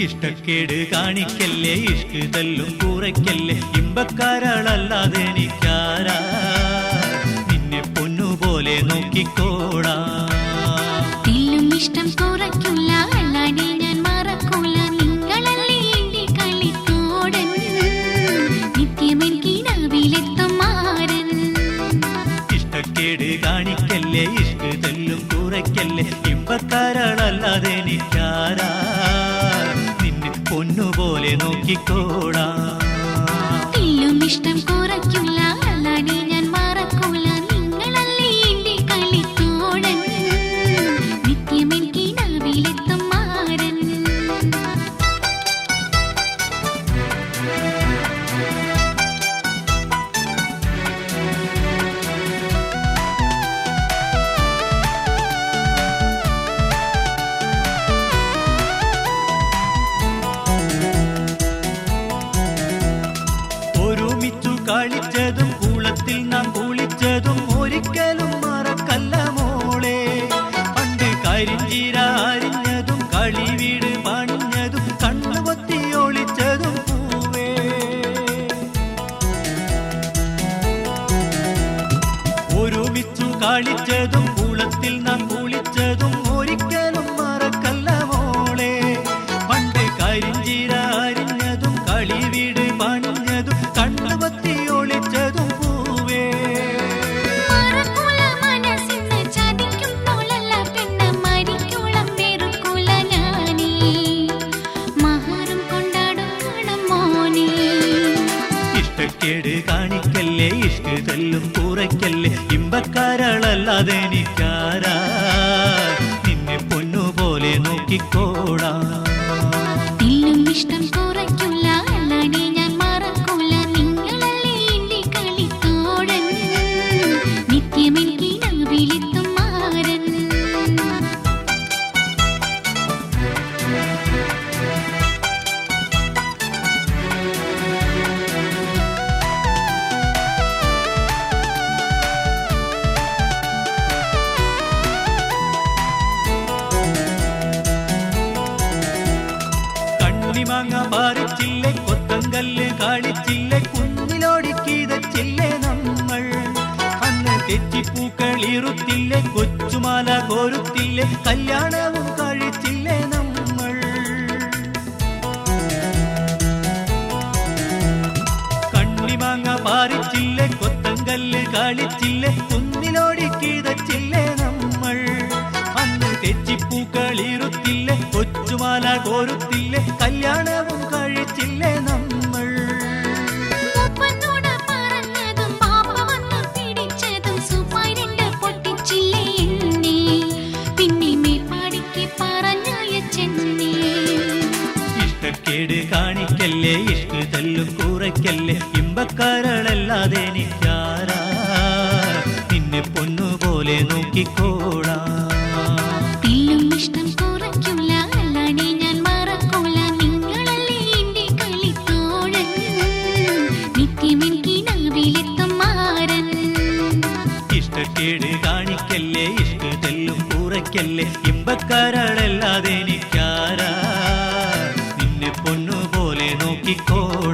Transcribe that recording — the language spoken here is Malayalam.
ഇഷ്ടക്കേട് കാണിക്കല്ലേ, ഇഷ്ക് തല്ലും കുറയ്ക്കല്ലേ, ഇമ്പക്കാരാളല്ലാതെ എനിക്കാരാ, നിന്നെ പൊന്നുപോലെ നോക്കിക്കോടാ. ഇഷ്ടം കുറയ്ക്കില്ല, അല്ലാതെ ഞാൻ മറക്കൂല, നിങ്ങളല്ലേ എന്റെ കളിത്തോടൻ, നിത്യമെൻ കിനാവിലെത്തും മാരൻ. ഇഷ്ടക്കേട് കാണിക്കല്ലേ, ഇഷ്ക് തല്ലും കുറയ്ക്കല്ലേ, ഇമ്പക്കാരാളല്ലാതെ എനിക്കാരാ, നിന്നെ പൊന്നുപോലെ നോക്കിക്കോടാ. ഇഷ്ടം കുറയ്ക്കില്ല, അല്ലാതെ ഞാൻ മറക്കൂല, നിങ്ങളല്ലേ എന്റെ കളിത്തോടൻ, നിത്യമെൻ കിനാവിലെത്തും മാരൻ. കളിച്ചതും കുളത്തിൽ നാം കുളിച്ചതും ഒരിക്കലും മറക്കല്ല മോളെ. പണ്ട് കരിഞ്ചീര അരിഞ്ഞതും കളി വീട് പണിഞ്ഞതും കണ്ണുപൊത്തി ഒളിച്ചതും പൂവേ. ഒരുമിച്ചു കളിച്ചതും കുളത്തിൽ നാം കുളിച്ചതും ഒരിക്കലും മറക്കല്ല മോളെ. പണ്ട് കരിഞ്ചീര അരിഞ്ഞതും കളി വീട് പണിഞ്ഞതും കണ്ണുപൊത്തി ഒളിച്ചതും പൂവേ. ഇഷ്ടക്കേട് കാണിക്കല്ലേ, ഇഷ്ക് തല്ലും കുറയ്ക്കല്ലേ, ഇമ്പക്കാരാളല്ലാതെ എനിക്കാരാ, നിന്നെ പൊന്നുപോലെ നോക്കിക്കോടാ. ഇഷ്ടം കുറയ്ക്കില്ല, അല്ലാതെ ഞാൻ മറക്കൂല, നിങ്ങളല്ലേ എന്റെ കളിത്തോടൻ, നിത്യമെൻ കിനാവിലെത്തും മാരൻ. മാങ്ങ പാറിച്ചില്ലേ, കൊത്തങ്കല്ല് കാണിച്ചില്ലേ, കുന്നിലോടിക്കീതച്ചില്ലേ നമ്മൾ. അന്ന് തെച്ചിപ്പൂക്കൾ ഇറുത്തില്ലേ, കൊച്ചുമാല കോരുത്തില്ലേ, കല്യാണവും കഴിച്ചില്ലേ നമ്മൾ. കണ്ണിമാങ്ങ പാറിച്ചില്ലേ, കൊത്തങ്കല്ല് കാണിച്ചില്ലേ, കുന്നിലോടിക്കീതച്ചില്ലേ നമ്മൾ. അന്ന് തെച്ചിപ്പൂക്കൾ ഇറുത്തില്ലേ, കൊച്ചുമാല കോരുത്തില്ലേ, കല്യാണവും കഴിച്ചില്ലേ നമ്മൾ. ഇഷ്ടക്കേട് കാണിക്കല്ലേ, ഇഷ്ക് തല്ലും കുറയ്ക്കല്ലേ, ഇമ്പക്കാരാളല്ലാതെ എനിക്കാരാ, നിന്നെ പൊന്നുപോലെ നോക്കിക്കോടാ. ഇഷ്ടം കുറയ്ക്കില്ല, അല്ലാതെ ഞാൻ മറക്കൂല, നിങ്ങളല്ലേ എന്റെ കളിത്തോടൻ, നിത്യമെൻ കിനാവിലെത്തും മാരൻ. ഇഷ്ടക്കേട് കാണിക്കല്ലേ, ഇഷ്ക് തല്ലും കുറയ്ക്കല്ലേ, ഇമ്പക്കാരാളല്ലാതെ എനിക്കാരാ, നിന്നെ പൊന്നുപോലെ നോക്കിക്കോടാ.